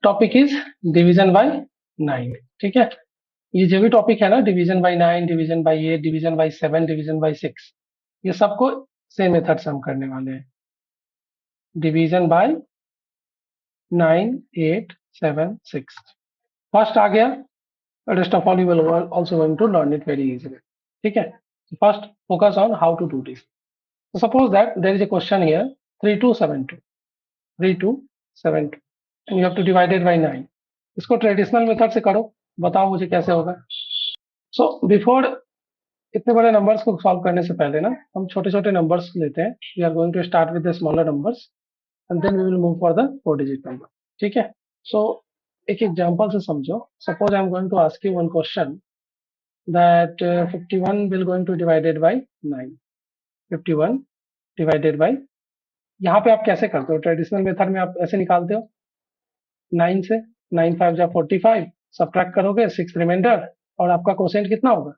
Topic is division bye 9। ठीक है, ये जो भी टॉपिक है ना, division bye 9, division bye 8, division bye 7, division bye 6, ये सबको सेम मेथड से हम करने वाले हैं। डिवीजन बाय 9, 8, 7, 6 फर्स्ट आ गया, rest of all you will also going to learn it very easily. ठीक है, first focus on how to do this. So suppose that there is a question here 3272 3272 and you have to divide it by 9. इसको traditional method से करो, बताओ मुझे कैसे होगा। So before इतने बड़े नंबर्स को सॉल्व करने से पहले ना हम छोटे छोटे नंबर्स लेते हैं। We are going to start with the smaller numbers and then we will move for the 4 digit number. ठीक है, सो एक एग्जांपल से समझो। Suppose I am going to ask you one question that 51 will going to divided by 9। 51 divided by, यहाँ पे आप कैसे करते हो? ट्रेडिशनल मेथड में आप ऐसे निकालते हो 9 से, 9 5 जा 45, सब्ट्रैक्ट करोगे 6 रिमाइंडर और आपका कोसेंट कितना होगा?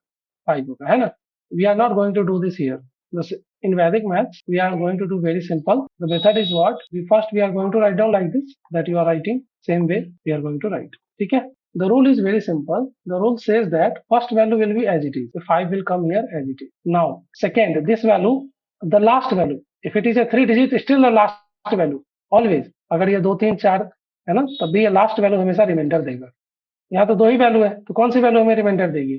5 होगा, है ना। We are not going to do this here. In Vedic maths, we are going to do very simple. The method is what? We are going to write down like this, that you are writing same way we are going to write. ठीक है, the rule is very simple. The rule says that first value will be as it is. The 5 will come here as it is. Now, second, this value, the last value, if it is a 3 digit, still the last value always. अगर ये 2 3 4 है ना, तब भी ये last value हमेशा reminder देगा। यहाँ तो 2 ही वैल्यू है, तो कौन सी वैल्यू हमें रिमाइंडर देगी?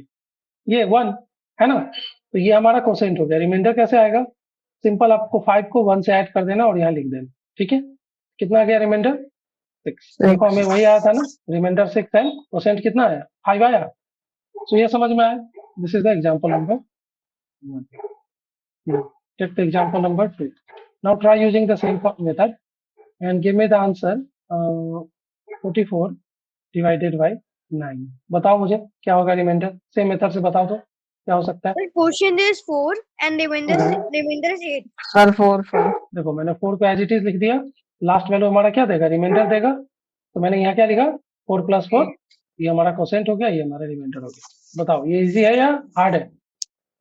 ये 1 है ना, तो ये हमारा कोसेंट हो गया। रिमाइंडर कैसे आएगा? सिंपल, आपको 5 को 1 से ऐड कर देना और यहाँ लिख देना। ठीक है, कितना आ गया रिमाइंडर? 6। देखो हमें वही आया था ना, रिमाइंडर 6 है, कोसेंट कितना आया? 5 आया। तो ये समझ में आया। This is the example number 1। Take the example number 2। Now try using the same method and give me the answer 44 divided by 9। बताओ मुझे क्या होगा रिमाइंडर? सेम मेथड से बताओ तो क्या हो सकता है? Quotient is 4 and remainder is 8. Sir 4 देखो मैंने 4 को एज इट इज लिख दिया। लास्ट वैल्यू हमारा क्या देगा? रिमाइंडर देगा। तो मैंने यहाँ क्या लिखा? 4 + 4, ये हमारा कोसेंट हो गया, ये हमारा रिमाइंडर हो गया। बताओ ये इजी है या हार्ड है?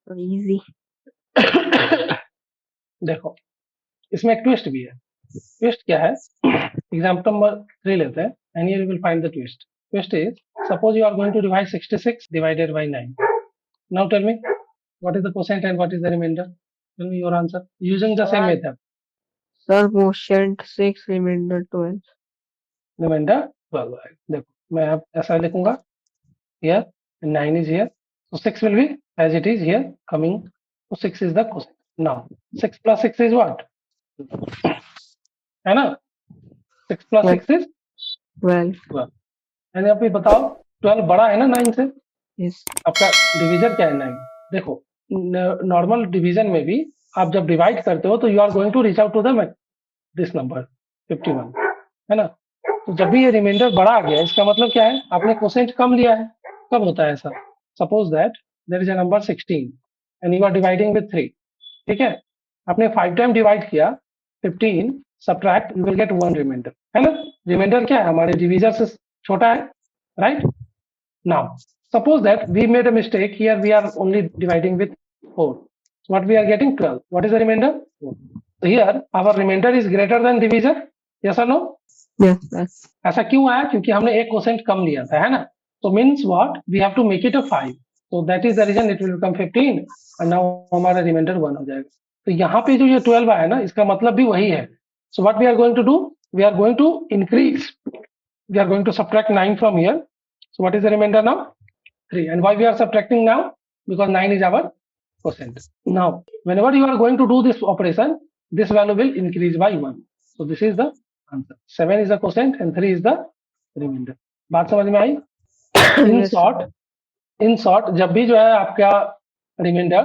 इजी। देखो इसमें एक ट्विस्ट भी है। ट्विस्ट क्या है? एग्जांपल नंबर 3 लेते हैं and here you will find the twist. Twist is, suppose you are going to divide 66 divided by 9. Now tell me what is the quotient and what is the remainder? Tell me your answer using the same method. Sir quotient 6, remainder 12। Remainder 12 है। देखो मैं अब ऐसा लिखूंगा, here 9 is here, so 6 will be as it is here coming, so 6 is the quotient. Now 6 + 6 is what? है ना, 6 + 6 is 12। And अब ये बताओ 12 बड़ा है ना 9 से? यस। आपका डिवीजन क्या है? 9। देखो नॉर्मल डिवीजन में भी आप जब डिवाइड करते हो तो you are going to reach out to this number 51, है ना। तो जब भी ये रिमाइंडर बड़ा आ गया, इसका मतलब क्या है? आपने कोसेंट कम लिया है। कब होता है ऐसा? Suppose that there is a number 16 and you are dividing with 3। ठीक है, आपने 5 टाइम डिवाइड किया, 15 subtract, you will get 1 remainder, है ना। रिमाइंडर क्या है? हमारे डिवीजर से छोटा है, right. Now suppose that we made a mistake here, we are only dividing with 4, so what we are getting? 12. What is the remainder? 4. So here our remainder is greater than divisor, yes or no? Yes. ऐसा क्यों आया? क्योंकि हमने एक quotient कम लिया था, है ना। so means what? We have to make it a 5, so that is the reason it will become 15 and now हमारा remainder 1 हो जाएगा। तो यहाँ पे जो ये 12 आया ना, इसका मतलब भी वही है। so what we are going to do? We are going to increase, we are going to subtract 9 from here, so what is the remainder now? 3. And why we are subtracting now? Because 9 is our quotient. Now whenever you are going to do this operation, this value will increase by 1, so this is the answer. 7 is the quotient and 3 is the remainder. बात समझ में आई? in short जब भी जो है आपका reminder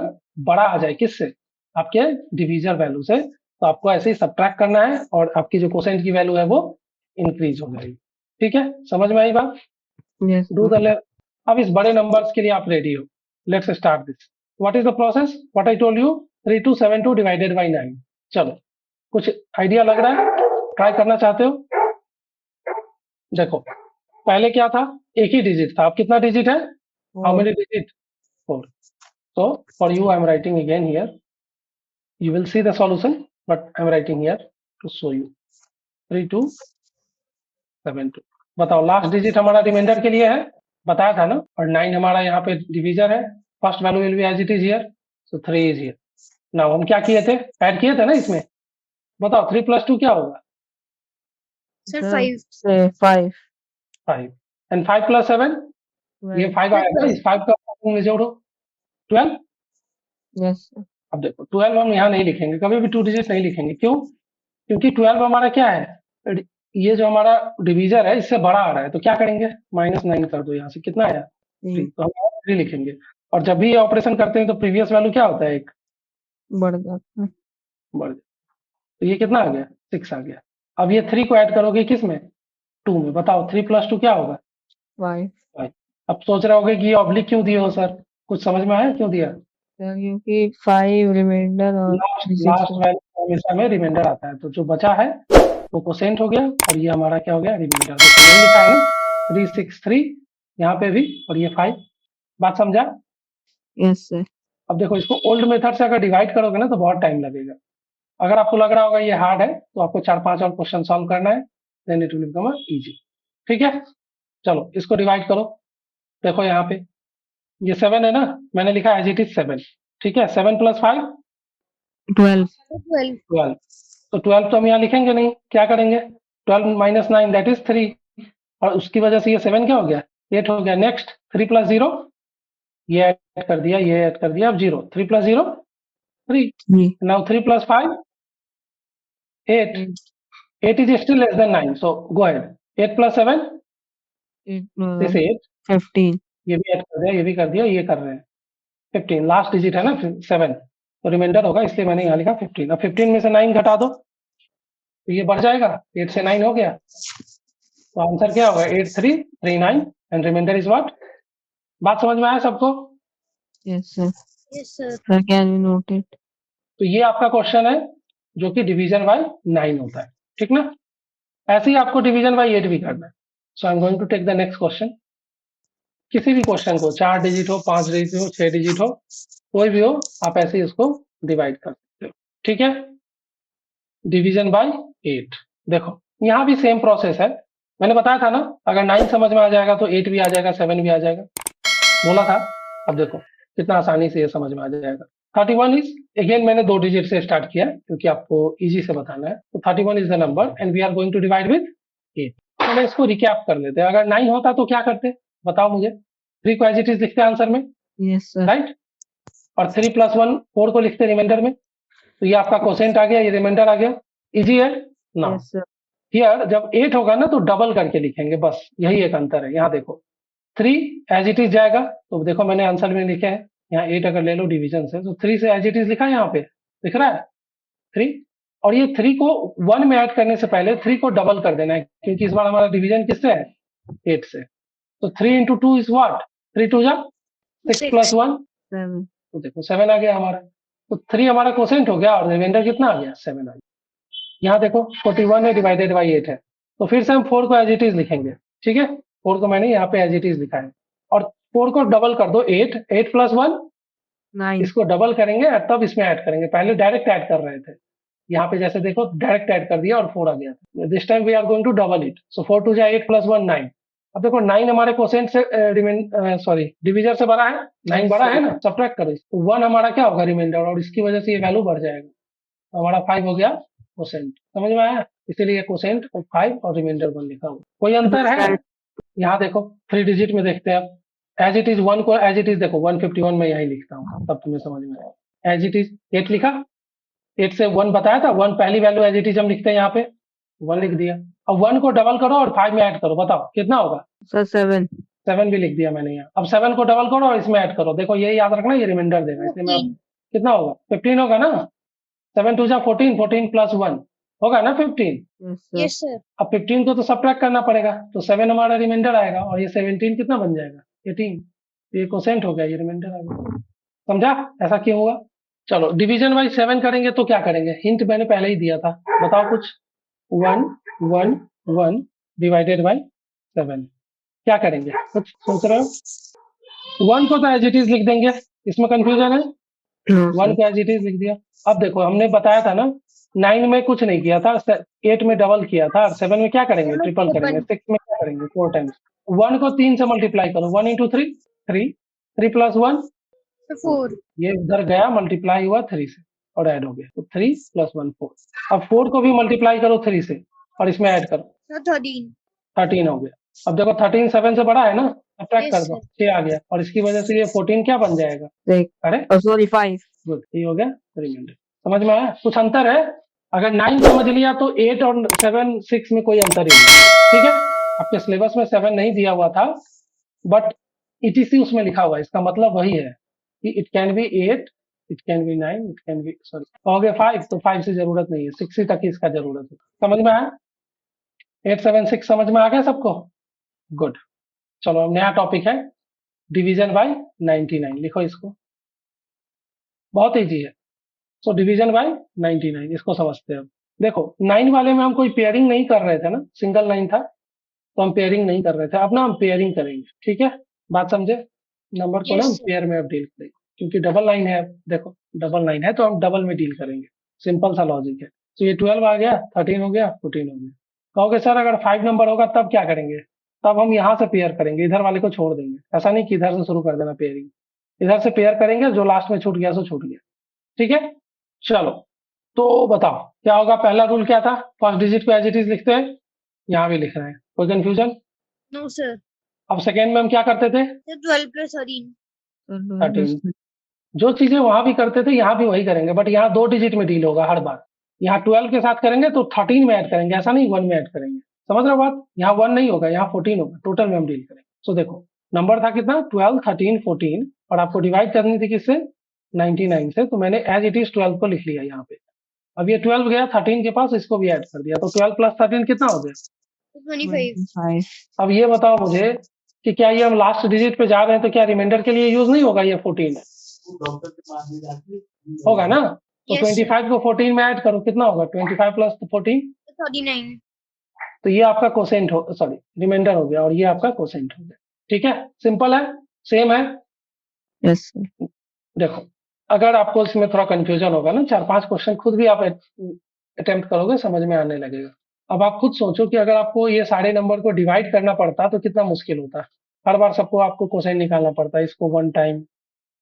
बड़ा आ जाए, किससे? आपके डिवीजर वैल्यू से, तो आपको ऐसे ही सब्ट्रैक्ट करना है और आपकी जो कोसेंट की वैल्यू है वो इंक्रीज हो जाएगी। ठीक है, समझ में आई बात? यस। डू द अब इस बड़े नंबर्स के लिए आप रेडी हो? Let's start this. What is the process? What I told you, 3272 divided by 9। चलो कुछ आइडिया लग रहा है? ट्राई करना चाहते हो? देखो पहले क्या था? एक ही डिजिट था, अब कितना डिजिट है? How many digit? 4। so for you I am writing again here, you will see the solution but I am writing here to show you 3272 बताओ लास्ट डिजिट हमारा रिमाइंडर के लिए है, बताया था ना, और 9 हमारा यहाँ पे डिवीजर है, first value will be as it is here, so 3 is here. Now हम क्या किए थे, ऐड किए थे ना इसमें, बताओ 3 + 2 क्या होगा, Sir, Sir, 5. say 5. 5, एंड 5 + 7, ये 12. 5 आएगा, इस 5 का में जोड़ो 12। Yes, sir. अब देखो 12 हम यहाँ नहीं लिखेंगे, कभी भी 2 डिजिट नहीं लिखेंगे, क्यों, क्योंकि 12 हमारा क्या है, ये जो हमारा डिवीजर है इससे बड़ा आ रहा है, तो क्या करेंगे, -9 कर दो, यहाँ से कितना आया 3, 3 तो हम 3 लिखेंगे। और जब भी ये ऑपरेशन करते हैं तो प्रीवियस वैल्यू क्या होता है, एक बढ़ जाता है। बढ़ जाता है। तो ये कितना आ गया, 6 आ गया। अब ये 3 को ऐड करोगे किस में, 2 में, बताओ 3 + 2 क्या होगा, 5. 5। अब सोच रहे होगे कि ये ऑब्लिक क्यों दिए हो सर, कुछ समझ में आया क्यों दिया, Sir, क्योंकि 5 रिमाइंडर और लास्ट डिजिट लास्ट वैल्यू हमेशा में रिमाइंडर आता है, तो जो बचा है वो कोसेंट हो गया, और ये हमारा क्या हो गया, रिमाइंडर। देखो यही लिखा है ना, 363 यहाँ पे भी, और ये 5, बात समझा। Yes sir. अब देखो इसको ओल्ड मेथड से अगर डिवाइड करोगे ना तो बहुत टाइम लगेगा, अगर आपको लग रहा होगा ये हार्ड है तो आपको 4-5 और क्वेश्चन सॉल्व करना है, then it will become easy. ठीक है, चलो इसको डिवाइड करो, देखो यहाँ पे ये 7 है ना, मैंने लिखा एज इट इज 7, ठीक है, 7 + 5 12. 12. 12, तो 12 तो हम यहाँ लिखेंगे नहीं, क्या करेंगे, 12 - 9 दैट इज 3, और उसकी वजह से ये 7 क्या हो गया, 8 हो गया। नेक्स्ट 3 + 0, ये ऐड कर दिया, ये ऐड कर दिया, अब 0, 3 + 0 3, 3. Now 3 + 5 8, 8 is still less than 9, so go ahead, 8 + 7 this 8, 15. ये भी ऐड कर दिया, ये भी कर दिया, ये कर रहे हैं 15, लास्ट डिजिट है ना 7, तो रिमाइंडर होगा, इसलिए मैंने यहाँ लिखा 15। अब 15 में से 9 घटा दो तो ये बढ़ जाएगा, 8 से 9 हो गया, तो आंसर क्या होगा, 8339, एंड रिमाइंडर इज व्हाट। बात समझ में आया सबको, Yes sir. Yes, sir. Sir, can you note it? तो ये आपका क्वेश्चन है जो कि डिवीजन बाय 9 होता है, ठीक ना। ऐसे ही आपको डिवीजन बाय 8 भी करना है। So I am going to take the next question, किसी भी क्वेश्चन को 4 डिजिट हो, 5 डिजिट हो, 6 डिजिट हो, कोई भी हो, आप ऐसे ही इसको डिवाइड कर सकते हो, ठीक है। डिवीजन बाय 8, देखो यहाँ भी सेम प्रोसेस है, मैंने बताया था ना, अगर 9 समझ में आ जाएगा तो 8 भी आ जाएगा, 7 भी आ जाएगा, बोला था। अब देखो कितना आसानी से ये समझ में आ जाएगा। 31 इज, अगेन मैंने 2 डिजिट से स्टार्ट किया क्योंकि आपको इजी से बताना है, तो 31 is the number and we are going to divide with 8। तो मैं इसको रिकैप कर लेते हैं, अगर 9 होता तो क्या करते, बताओ मुझे, 3 को एज इट इज लिखते हैं आंसर में, Yes sir. राइट, और 3 + 1 4 को लिखते रिमाइंडर में, तो ये आपका कोसेंट आ गया, ये रिमाइंडर आ गया, इजी है ना। Yes sir. हियर जब 8 होगा ना तो डबल करके लिखेंगे, बस यही एक अंतर है। यहाँ देखो 3 एज इट इज जाएगा, तो देखो मैंने आंसर में लिखे हैं, यहाँ 8 अगर ले लो डिवीजन से, तो 3 से एज इट इज लिखा है, यहाँ पे दिख रहा है 3, और ये 3 को 1 में ऐड करने से पहले 3 को डबल कर देना है, क्योंकि इस बार हमारा डिवीजन किससे है, 8 से। तो 3 × 2 इज व्हाट, 3 2 जा 6 + 1, 7. तो देखो 7 आ गया हमारा, तो 3 हमारा कोसेंट हो गया, और रिमाइंडर कितना आ गया, 7 आ गया। यहाँ देखो 41 है डिवाइडेड बाई 8 है, तो फिर से हम 4 को एज इट इज लिखेंगे, ठीक है, 4 को मैंने यहाँ पे एज इट इज लिखा है, और 4 को डबल कर दो, 8 8 + 1, 9. इसको डबल करेंगे और तब इसमें ऐड करेंगे, पहले डायरेक्ट ऐड कर रहे थे, यहाँ पे जैसे देखो डायरेक्ट ऐड कर दिया और 4 आ गया, this time we are going to double it, so 4 2 जा 8 + 1 9। अब देखो 9 हमारे कोसेंट से सॉरी डिवीजर से बड़ा है, 9 बड़ा है ना, सब्ट्रैक्ट करो, तो 1 हमारा क्या होगा रिमाइंडर, और इसकी वजह से ये वैल्यू बढ़ जाएगा, तो हमारा 5 हो गया कोसेंट, समझ में आया, इसीलिए कोसेंट और 5 और रिमाइंडर 1 लिखा हुआ। कोई अंतर है, यहाँ देखो 3 डिजिट में देखते हैं, एज इट इज 1 को एज इट इज देखो 151 में यही लिखता हूँ, तब तुम्हें समझ में आया, एज इट इज 8 लिखा, 8 से 1 बताया था, 1 पहली वैल्यू एज इट इज हम लिखते हैं, यहाँ पे 1 लिख दिया, अब 1 को डबल करो और 5 में ऐड करो, बताओ कितना होगा, Sir, 7. 7 भी लिख दिया मैंने यहाँ। अब 7 को डबल करो और इसमें ऐड करो, देखो ये याद रखना, ये रिमाइंडर देगा, इसलिए मैं कितना होगा 15 होगा ना, 7 2 जा 14, 14 + 1 होगा ना 15। Yes sir. Yes, sir. अब 15 को तो सब्ट्रैक्ट करना पड़ेगा, तो 7 हमारा रिमाइंडर आएगा, और ये 17 कितना बन जाएगा 18, ये कोसेंट हो गया, ये रिमाइंडर आ गया, समझा ऐसा क्यों हुआ। चलो डिवीजन बाई 7 करेंगे तो क्या करेंगे, हिंट मैंने पहले ही दिया था, बताओ कुछ, 1 1 1 डिवाइडेड बाई 7, क्या करेंगे, कुछ सोच रहे हो, 1 को तो एज इट इज लिख देंगे, इसमें कंफ्यूजन है, No 1 sir. को एज इट इज लिख दिया। अब देखो हमने बताया था ना 9 में कुछ नहीं किया था, 8 में डबल किया था, और 7 में क्या करेंगे, सेवन ट्रिपल करेंगे, ट्रिपल 6 में क्या करेंगे, 4 टाइम्स। 1 को 3 से मल्टीप्लाई करो, 1 इंटू 3, 3, 3 प्लस 1, 4 ये उधर गया, मल्टीप्लाई हुआ 3 से और ऐड हो गया, तो 3 प्लस 1 4। अब 4 को भी मल्टीप्लाई करो 3 से और इसमें ऐड करो, 13 13 हो गया। अब देखो 13 7 से बड़ा है ना, सब्ट्रैक्ट कर यस दो, सर 6 आ गया, और इसकी वजह से ये 14 क्या बन जाएगा, 6 अरे सॉरी 5 गुड, ये हो गया रिमाइंडर। समझ में आया, कुछ अंतर है? अगर 9 समझ लिया तो 8 और 7 6 में कोई अंतर ही नहीं है, ठीक है। आपके सिलेबस में 7 नहीं दिया हुआ था, बट ईटीसी उसमें लिखा हुआ है, इसका मतलब वही है कि it can be 8, it can be 9, it can be, sorry कहोगे 5 तो 5 से जरूरत नहीं है, 6 ही तक ही इसका जरूरत है। समझ में आया? 8 7 6 समझ में आ गया सबको? गुड। चलो अब नया टॉपिक है, डिवीजन बाय 99। लिखो इसको, बहुत ईजी है। सो डिवीजन बाय 99 इसको समझते हैं। अब देखो 9 वाले में हम कोई पेयरिंग नहीं कर रहे थे ना, सिंगल 9 था तो हम पेयरिंग नहीं कर रहे थे, अब ना हम पेयरिंग करेंगे, ठीक है, बात समझे? नंबर को ना हम यस सर पेयर में अब डील करेंगे, क्योंकि डबल लाइन है। अब देखो डबल लाइन है तो हम डबल में डील करेंगे, सिंपल सा लॉजिक है। तो ये 12 आ गया, 13 हो गया, 14 हो गया। कहोगे सर अगर 5 नंबर होगा तब क्या करेंगे? तब हम यहाँ से पेयर करेंगे, इधर वाले को छोड़ देंगे। ऐसा नहीं कि इधर से शुरू कर देना पेयरिंग, इधर से पेयर करेंगे, जो लास्ट में छूट गया सो छूट गया, ठीक है। चलो तो बताओ क्या होगा, पहला रूल क्या था, फर्स्ट डिजिट को एज इट इज लिखते हैं, यहाँ भी लिख रहे हैं, कोई कंफ्यूजन? नो सर अब सेकेंड में हम क्या करते थे, 12 प्लस 13 13। जो चीजें वहां भी करते थे यहाँ भी वही करेंगे, बट यहाँ 2 डिजिट में डील होगा हर बार। यहाँ 12 के साथ करेंगे तो 13 में ऐड करेंगे, ऐसा नहीं 1 में ऐड करेंगे। समझ रहे हो बात? यहाँ 1 नहीं होगा, यहाँ 14 होगा, टोटल में हम डील करेंगे। सो देखो नंबर था कितना, 12 13 14, और आपको डिवाइड करनी थी किससे, 99 से, तो मैंने एज इट इज 12 को लिख लिया यहाँ पे। अब ये 12 गया 13 के पास, इसको भी ऐड कर दिया, तो 12 प्लस 13 कितना हो गया? 25 25 अब ये बताओ मुझे कि क्या ये हम लास्ट डिजिट पे जा रहे हैं तो क्या रिमाइंडर के लिए यूज नहीं होगा ये 14? होगा ना, तो यस सर 25 को 14 में ऐड करो, कितना होगा 25 प्लस 14, 39 तो ये आपका कोसेंट हो, सॉरी रिमाइंडर हो गया, और ये आपका कोसेंट हो गया, ठीक है, सिंपल है, सेम है। यस देखो अगर आपको इसमें थोड़ा कंफ्यूजन होगा ना, 4-5 क्वेश्चन खुद भी आप अटेम्प्ट करोगे, समझ में आने लगेगा। अब आप खुद सोचो कि अगर आपको ये सारे नंबर को डिवाइड करना पड़ता तो कितना मुश्किल होता। हर बार सबको आपको कोसाइन निकालना पड़ता, इसको 1 टाइम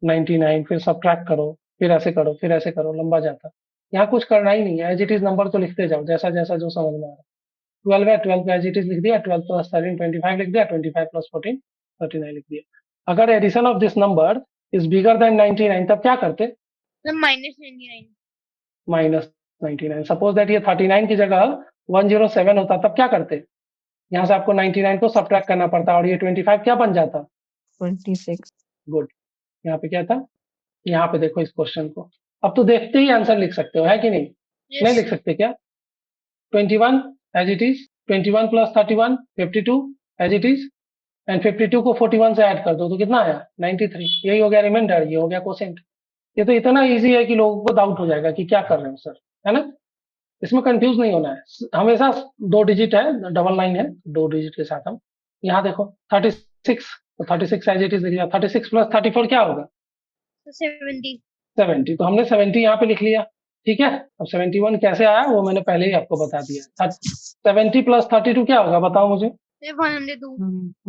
99, फिर सब्ट्रैक्ट करो, फिर ऐसे करो, फिर ऐसे करो, लंबा जाता। यहाँ कुछ करना ही नहीं है, एज इट इज नंबर तो लिखते जाओ, जैसा जैसा जो समझ में आ रहा है। 12 है, 12 को एज इट इज लिख दिया, 12 प्लस 13 25 लिख दिया, 25 प्लस 14 39 लिख दिया। अगर addition of this number is bigger than 99 तब क्या करते, सर -99 माइनस 99। सपोज दैट ये 39 की जगह 107 होता तब क्या करते, यहाँ से आपको 99 को सब्ट्रैक्ट करना पड़ता, और ये 25 क्या बन जाता, 26 गुड। यहाँ पे क्या था, यहाँ पे देखो इस क्वेश्चन को, अब तो देखते ही आंसर लिख सकते हो, है कि नहीं? नहीं यस लिख सकते क्या? 21 as it is, 21 plus 31 52 as it is, and 52 को 41 से ऐड कर दो तो कितना आया, 93। यही हो गया रिमाइंडर, ये हो गया कोसेंट। ये तो इतना इजी है कि लोगों को डाउट हो जाएगा कि क्या कर रहे हो सर, है ना? इसमें कंफ्यूज नहीं होना है, हमेशा 2 डिजिट है, डबल लाइन है, 2 डिजिट के साथ हम यहाँ देखो 36, तो 36 एज इट इज लिख दिया, 36 प्लस 34 क्या होगा, 70 70, तो हमने 70 यहाँ पे लिख लिया, ठीक है। अब 71 कैसे आया वो मैंने पहले ही आपको बता दिया। 70 प्लस 32 क्या होगा बताओ मुझे? 102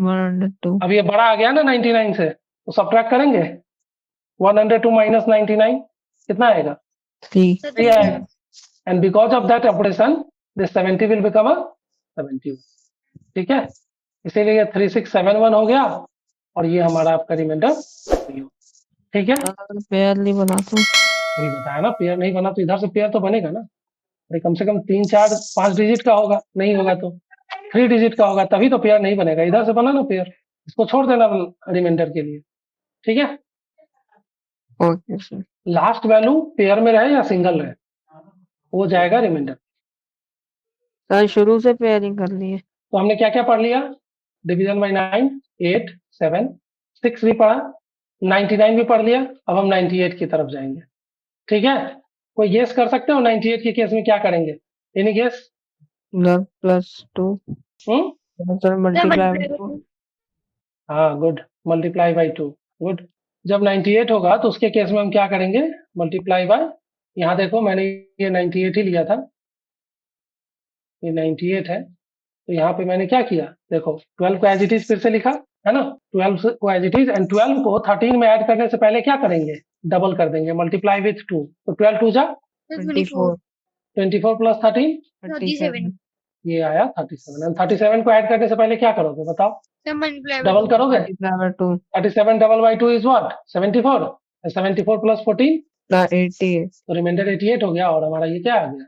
102 अब ये बड़ा आ गया ना 99 से, तो सब्ट्रैक्ट करेंगे, 102 माइनस 99 कितना आएगा, 3 सर 3 आएगा। And because of that operation this 70 will become a 71, ठीक है। इसीलिए 3671 हो गया, और ये हमारा आपका रिमाइंडर, ठीक है। पेयर नहीं बना तो वही बताया ना, पेयर नहीं बना तो इधर से पेयर तो बनेगा ना, अरे कम से कम 3 4 5 डिजिट का होगा, नहीं होगा तो 3 डिजिट का होगा, तभी तो पेयर नहीं बनेगा, इधर से बना ना पेयर, इसको छोड़ देना रिमाइंडर के लिए, ठीक है। Okay sir last value pair में रहे या सिंगल रहे वो जाएगा रिमाइंडर। सर शुरू से पेयरिंग कर लिए तो हमने क्या क्या पढ़ लिया, डिवीजन बाय 9, 8 7 6 भी पढ़ा, 99 भी पढ़ लिया, अब हम 98 की तरफ जाएंगे, ठीक है। कोई गेस कर सकते हो 98 के केस में क्या करेंगे, एनी गेस? +2 सर मल्टीप्लाई हाँ गुड, मल्टीप्लाई बाय 2, गुड। जब 98 होगा तो उसके केस में हम क्या करेंगे, मल्टीप्लाई बाय यहाँ देखो मैंने ये 98 ही लिया था, ये 98 है, तो यहाँ पे मैंने क्या किया, देखो 12 को एज इट इज फिर से लिखा, है ना, 12 को एज इट इज, एंड 12 को 13 में ऐड करने से पहले क्या करेंगे, डबल कर देंगे, मल्टीप्लाई विथ 2, तो 12 टू जा 24, 24 प्लस 13, 37. ये आया 37, एंड 37 को ऐड करने से पहले क्या करोगे बताओ, Then multiply by डबल 2. करोगे, Multiply by 2. 37 double by 2 is what, 74, 74 plus 14, 88. तो रिमाइंडर 88 हो गया, और हमारा ये क्या आ गया,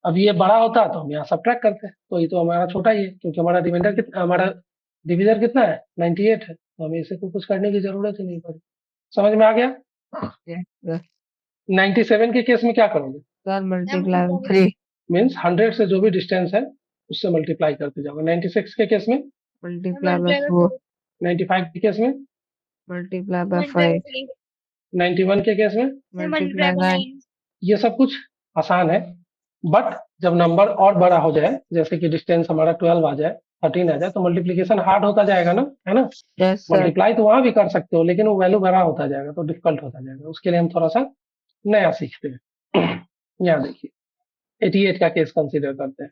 अब ये बड़ा होता तो हम यहाँ सब्ट्रैक्ट करते, तो ये तो हमारा छोटा ही है, क्योंकि हमारा रिमाइंडर कितना, हमारा डिविजर कितना है, 98 है, तो हमें इसे कुछ करने की जरूरत ही नहीं पड़ी। समझ में आ गया। Yes, sir. 97 के केस में क्या करोगे, Sir, multiply by 3. मीन्स 100 से जो भी डिस्टेंस है उससे मल्टीप्लाई करते जाओगे। 96 के केस में, Multiply by Multiply by 4. 95 के केस में, Multiply by Multiply 5. by 3. 91 के केस में, Then Multiply multiply by by 9. ये सब कुछ आसान है, बट जब नंबर और बड़ा हो जाए, जैसे कि डिस्टेंस हमारा 12 आ जाए, 13 आ जाए, तो मल्टीप्लीकेशन हार्ड होता जाएगा ना, है ना, Yes, sir. मल्टीप्लाई तो वहां भी कर सकते हो, लेकिन वो वैल्यू बड़ा होता जाएगा तो डिफिकल्ट होता जाएगा, उसके लिए हम थोड़ा सा नया सीखते हैं। यहाँ देखिए 88 का केस कंसीडर करते हैं,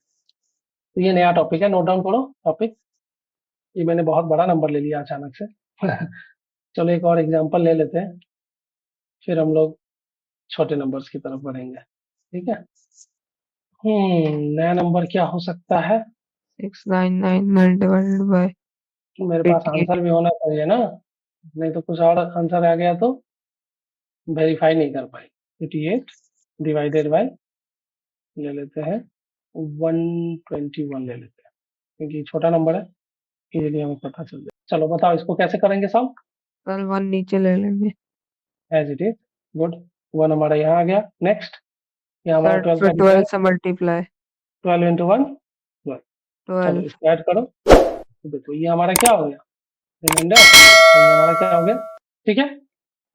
तो ये नया टॉपिक है, नोट डाउन करो टॉपिक, ये मैंने बहुत बड़ा नंबर ले लिया अचानक से। चलो एक और एग्जांपल ले लेते हैं, फिर हम लोग छोटे नंबर्स की तरफ बढ़ेंगे, ठीक है। नया नंबर क्या हो सकता है, 699 divided by मेरे पास 88. आंसर भी होना चाहिए ना, नहीं तो कुछ और आंसर आ गया तो वेरीफाई नहीं कर पाए। 88 डिवाइडेड बाय ले लेते हैं 121 ले लेते हैं, क्योंकि छोटा नंबर है, इजीली हमें पता चल जाए। चलो बताओ इसको कैसे करेंगे सॉल्व, Sir, 1 नीचे ले लेंगे. एज इट इज, गुड, 1 हमारा यहाँ आ गया, नेक्स्ट यहाँ हमारा Sir, 12 फिर का 12 से multiply. 12 इंटू 1, 12, चलो 12. इसको ऐड करो, तो देखो ये हमारा क्या हो गया, रिमाइंडर, और ये हमारा क्या हो गया, ठीक है,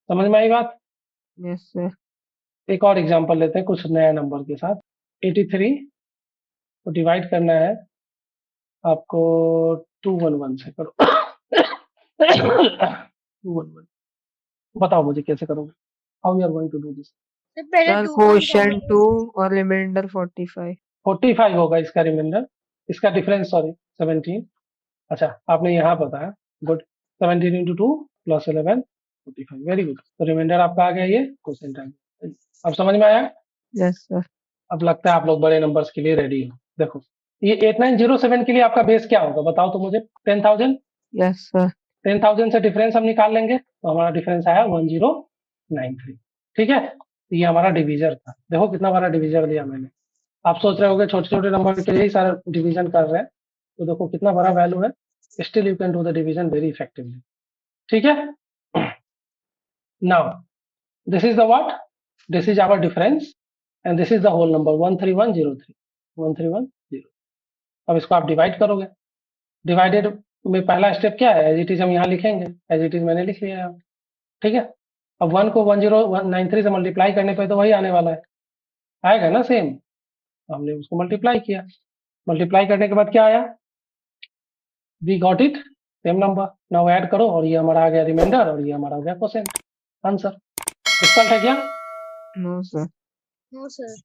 समझ में आई बात। Yes, sir. एक और एग्जांपल लेते हैं कुछ नया नंबर के साथ, 83 को डिवाइड करना है आपको 211 से, करो 211, बताओ मुझे कैसे करोगे, how you are going to do this. तो पहले Sir, 2 को quotient 2 और remainder 45. 45 होगा इसका रिमाइंडर, इसका डिफरेंस सॉरी 17, अच्छा आपने यहाँ बताया, good, 17 into 2 plus 11 45, very good, तो रिमाइंडर आपका आ गया, ये क्वेश्चन टाइम, अब समझ में आया। Yes, sir. अब लगता है आप लोग बड़े नंबर्स के लिए रेडी हो, देखो ये 8907 के लिए आपका बेस क्या होगा बताओ तो मुझे, 10,000, Yes, sir. 10,000 से डिफरेंस हम निकाल लेंगे, तो हमारा डिफरेंस आया 1093, ठीक है, तो ये हमारा डिवीजर था, देखो कितना बड़ा डिवीजर दिया मैंने, आप सोच रहे होगे छोटे छोटे नंबर के लिए ही सारा डिवीजन कर रहे हैं, तो देखो कितना बड़ा वैल्यू है, still you can do the division very effectively, ठीक है। Now this is the what, this is our difference, and this is the whole number 13103, 13110, अब इसको आप डिवाइड करोगे, डिवाइडेड में पहला स्टेप क्या है, एज इट इज हम यहाँ लिखेंगे, एज इट इज मैंने लिख लिया है, ठीक है, अब 1 को 10193 से मल्टीप्लाई करने पे तो वही आने वाला है, आएगा ना सेम, तो हमने उसको मल्टीप्लाई किया, मल्टीप्लाई करने के बाद क्या आया, we got it, same number, now add करो, और ये हमारा आ गया रिमाइंडर, और ये हमारा हो गया क्वेश्चन आंसर, डिफिकल्ट है क्या। No, sir. नो सर,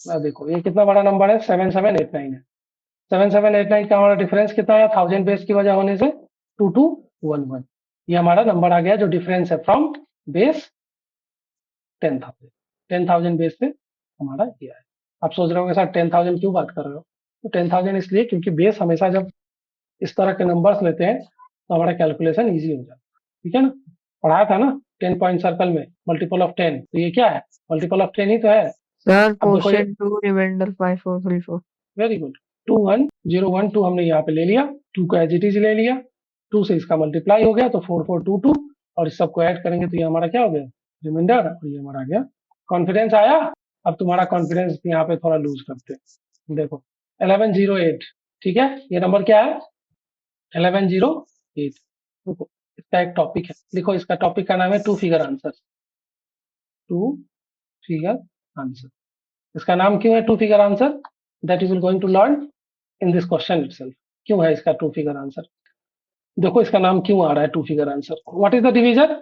अब देखो ये कितना बड़ा नंबर है, 7789 है, 7789 का हमारा डिफरेंस कितना है, 1000 बेस की वजह होने से 2211, ये हमारा नंबर आ गया जो डिफरेंस है फ्रॉम बेस 10,000, 10,000 बेस से हमारा ये है। आप सोच रहे होंगे सर 10,000 क्यों बात कर रहे हो, तो 10,000 इसलिए क्योंकि बेस हमेशा जब इस तरह के नंबर्स लेते हैं तो हमारा कैलकुलेशन इजी हो जाता है, ठीक है ना, पढ़ाया था ना 10 पॉइंट सर्कल में मल्टीपल ऑफ 10, तो ये क्या है, मल्टीपल ऑफ 10 ही तो है। Sir, अब देखो ये quotient 2, remainder 5434. वेरी गुड, 21012 हमने यहाँ पे ले लिया, 2 को एज इट इज ले लिया, 2 से इसका मल्टीप्लाई हो गया तो 4422, और इस सबको ऐड करेंगे तो ये हमारा क्या हो गया, रिमाइंडर, और ये हमारा आ गया, कॉन्फिडेंस आया। अब तुम्हारा कॉन्फिडेंस यहाँ पे थोड़ा लूज करते हैं, देखो 1108, ठीक है, ये नंबर क्या है 1108, देखो इसका एक टॉपिक है, लिखो इसका टॉपिक का नाम है 2 फिगर आंसर, 2 फिगर आंसर, इसका नाम क्यों है 2 figure answer, that is going to learn in this question itself, क्यों है इसका 2 फिगर आंसर, देखो इसका नाम क्यों आ रहा है 2 figure answer, what is the division,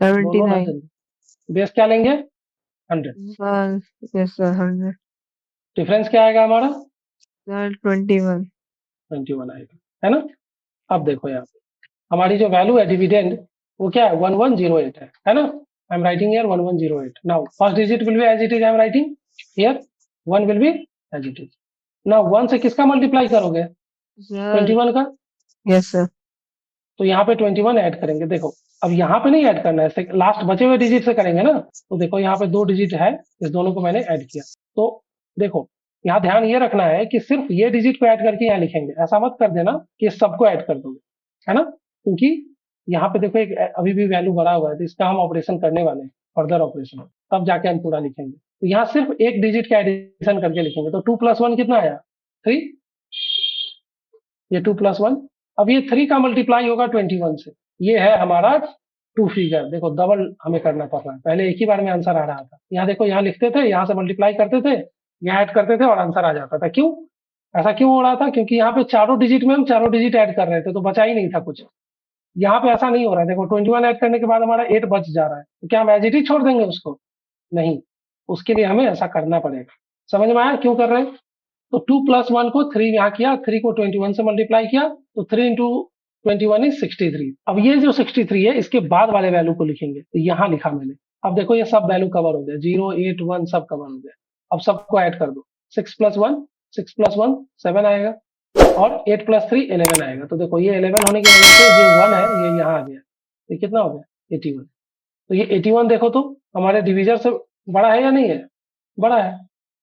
बोलो ना 79. जल्दी, बेस क्या लेंगे 100। सर यस सर 100 डिफरेंस क्या आएगा हमारा? सर 21 21 आएगा, है ना। अब देखो यहाँ पे हमारी जो वैल्यू है डिविडेंड वो क्या है? 1108 है ना। I am writing here 1108। Now first digit will be as it is, I am writing here 1 will be as it is. Now 1 से किसका मल्टीप्लाई करोगे? सर 21 का। यस सर तो यहाँ पे 21 ऐड करेंगे। देखो अब यहाँ पे नहीं ऐड करना है, लास्ट बचे हुए डिजिट से करेंगे ना। तो देखो यहाँ पे 2 डिजिट है, इस दोनों को मैंने ऐड किया। तो देखो यहाँ ध्यान ये रखना है कि सिर्फ ये डिजिट को ऐड करके यहाँ लिखेंगे, ऐसा मत कर देना कि सबको ऐड कर दोगे, है ना। क्योंकि यहाँ पे देखो एक अभी भी वैल्यू बढ़ा हुआ है, तो इसका हम ऑपरेशन करने वाले हैं, फर्दर ऑपरेशन, तब जाके हम पूरा लिखेंगे। तो यहाँ सिर्फ एक डिजिट का एडिशन करके लिखेंगे। तो 2 + 1 कितना आया? 3। ये 2 + 1। अब ये 3 का मल्टीप्लाई होगा 21 से। ये है हमारा 2 फिगर। देखो डबल हमें करना पड़ रहा है, पहले एक ही बार में आंसर आ रहा था। यहाँ देखो, यहाँ लिखते थे, यहाँ से मल्टीप्लाई करते थे, यहाँ ऐड करते थे और आंसर आ जाता था। क्यों ऐसा क्यों हो रहा था? क्योंकि यहाँ पे चारों डिजिट में हम चारों डिजिट ऐड कर रहे थे, तो बचा ही नहीं था कुछ। यहाँ पे ऐसा नहीं हो रहा है। देखो 21 ऐड करने के बाद हमारा 8 बच जा रहा है, तो क्या हम एज इट इज छोड़ देंगे उसको? नहीं, उसके लिए हमें ऐसा करना पड़ेगा। समझ में आया क्यों कर रहे हैं? तो 2 + 1 को 3 यहाँ किया, 3 को 21 से मल्टीप्लाई किया, तो 3 इंटू 21 इज 63। अब ये जो 63 है, इसके बाद वाले वैल्यू को लिखेंगे, तो यहाँ लिखा मैंने। अब देखो ये सब वैल्यू कवर हो गया, 0, 8, 1 सब कवर हो गया। अब सबको ऐड कर दो। 6 + 1 6 + 1 7 आएगा, और 8 + 3 11 आएगा। तो देखो ये 11 होने की वजह से जो 1 है ये यहाँ आ गया। ये कितना हो गया? 81। तो ये 81 देखो तो हमारे डिविजर से बड़ा है या नहीं है? बड़ा है।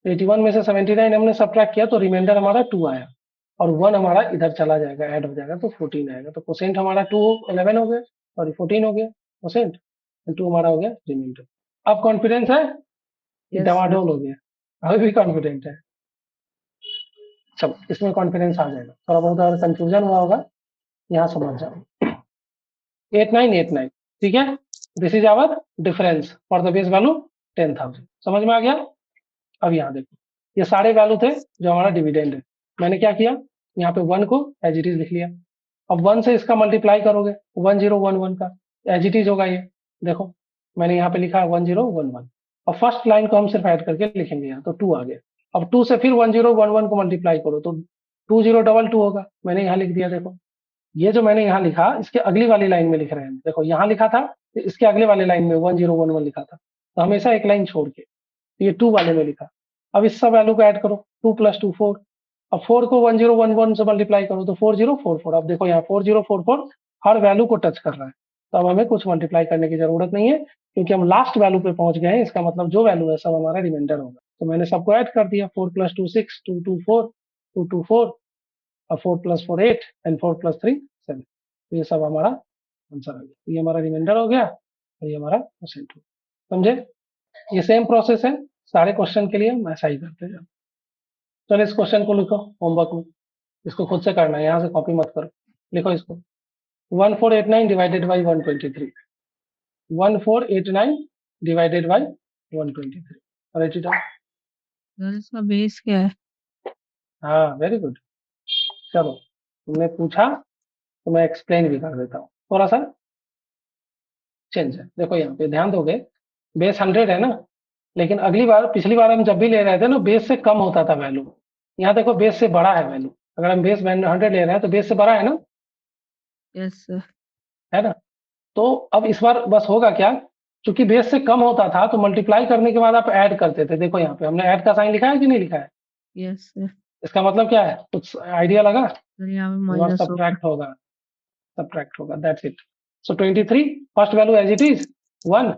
81 में से 79 हमने सब्ट्रैक्ट किया, तो रिमाइंडर हमारा 2 आया, और 1 हमारा इधर चला जाएगा, ऐड हो जाएगा, तो 14 आएगा। तो कोसेंट हमारा 2 11 हो गया, सॉरी 14 हो गया कोसेंट, 2 हमारा हो गया रिमाइंडर। अब कॉन्फिडेंस है कि यस सर डवाडोल हो गया? अभी भी कॉन्फिडेंट है? चलो इसमें कॉन्फिडेंस आ जाएगा। थोड़ा बहुत अगर कंफ्यूजन हुआ होगा यहाँ समझ जाओ। 8989, ठीक है। This is our difference for the base value 10,000। समझ में आ गया? अब यहाँ देखो, ये सारे वैल्यू थे जो हमारा डिविडेंड है। मैंने क्या किया, यहाँ पे 1 को एज इट इज लिख लिया। अब 1 से इसका मल्टीप्लाई करोगे, 1011 का एज इट इज होगा ये। देखो मैंने यहाँ पे लिखा है 1011। अब फर्स्ट लाइन को हम सिर्फ ऐड करके लिखेंगे यहाँ, तो 2 आ गया। अब 2 से फिर 1011 को मल्टीप्लाई करो, तो 2022 होगा। मैंने यहाँ लिख दिया। देखो ये जो मैंने यहाँ लिखा, इसके अगली वाली लाइन में लिख रहे हैं। देखो यहाँ लिखा था, इसके अगले वाले लाइन में 1011 लिखा था, तो हमेशा एक लाइन छोड़ के ये 2 वाले में लिखा। अब इस सब वैल्यू को ऐड करो, 2 + 2 4। अब 4 को 1011 से मल्टीप्लाई करो, तो 4044। अब देखो यहाँ 4044 हर वैल्यू को टच कर रहा है, तो अब हमें कुछ मल्टीप्लाई करने की जरूरत नहीं है, क्योंकि हम लास्ट वैल्यू पे पहुंच गए हैं। इसका मतलब जो वैल्यू है सब हमारा रिमाइंडर होगा। तो मैंने सबको ऐड कर दिया। 4 + 2 6, 2 2 4, 2 2 4, और 4 + 4 8, एंड 4 + 3 7। तो ये सब हमारा आंसर आ गया। ये हमारा रिमाइंडर हो गया, और ये हमारा परसेंट हो गया। समझे? ये सेम प्रोसेस है सारे क्वेश्चन के लिए, हम ऐसा ही करते हैं। चलो इस क्वेश्चन को लिखो होमवर्क में, इसको खुद से करना है, यहाँ से कॉपी मत करो। लिखो इसको, 1489 divided by 123। 1489 divided by 123। Right it down. Sir इसका बेस क्या है हाँ वेरी गुड। चलो तुमने पूछा तो मैं एक्सप्लेन भी कर देता हूँ। थोड़ा सा चेंज है, देखो यहाँ पे ध्यान दोगे, बेस 100 है ना, लेकिन अगली बार पिछली बार हम जब भी ले रहे थे ना, बेस से कम होता था वैल्यू। यहाँ देखो बेस से बड़ा है वैल्यू। अगर हम बेस 100 ले रहे हैं तो बेस से बड़ा है ना, यस सर है ना। तो अब इस बार बस होगा क्या, क्योंकि बेस से कम होता था तो मल्टीप्लाई करने के बाद आप ऐड करते थे। देखो यहाँ पे हमने ऐड का साइन लिखा है कि नहीं लिखा है? यस सर इसका मतलब क्या है, कुछ आइडिया लगा? सर यहाँ पे इस बार माइनस होगा सब्ट्रैक्ट होगा, सब्ट्रैक्ट होगा, that's it. So 23 first value as it is 1,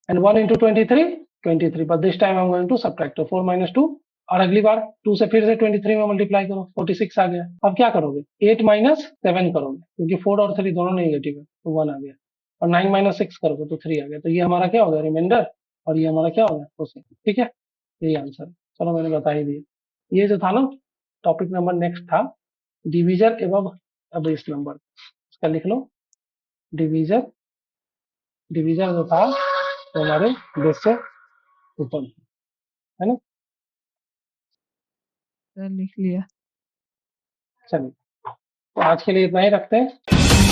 and 1 into 23 23, but this time I am going to subtract 4 - 2, और अगली बार 2 से फिर से 23 में मल्टीप्लाई करो, 46 आ गया। अब क्या करोगे, 8 - 7 करोगे, क्योंकि 4 और 3 दोनों नेगेटिव है, तो 1 आ गया। और 9 - 6 करोगे तो 3 आ गया। तो ये हमारा क्या हो गया, रिमाइंडर, और ये हमारा क्या हो गया, कोसेंट। ठीक है, यही आंसर है। चलो मैंने बता ही दिया। ये जो था ना टॉपिक नंबर नेक्स्ट था, डिविजन एवं बेस नंबर, इसका लिख लो। डिवीजन, डिवीजन जो था वो हमारे बेस से ऊपर है ना। सर लिख लिया चलिए तो आज के लिए इतना ही रखते हैं।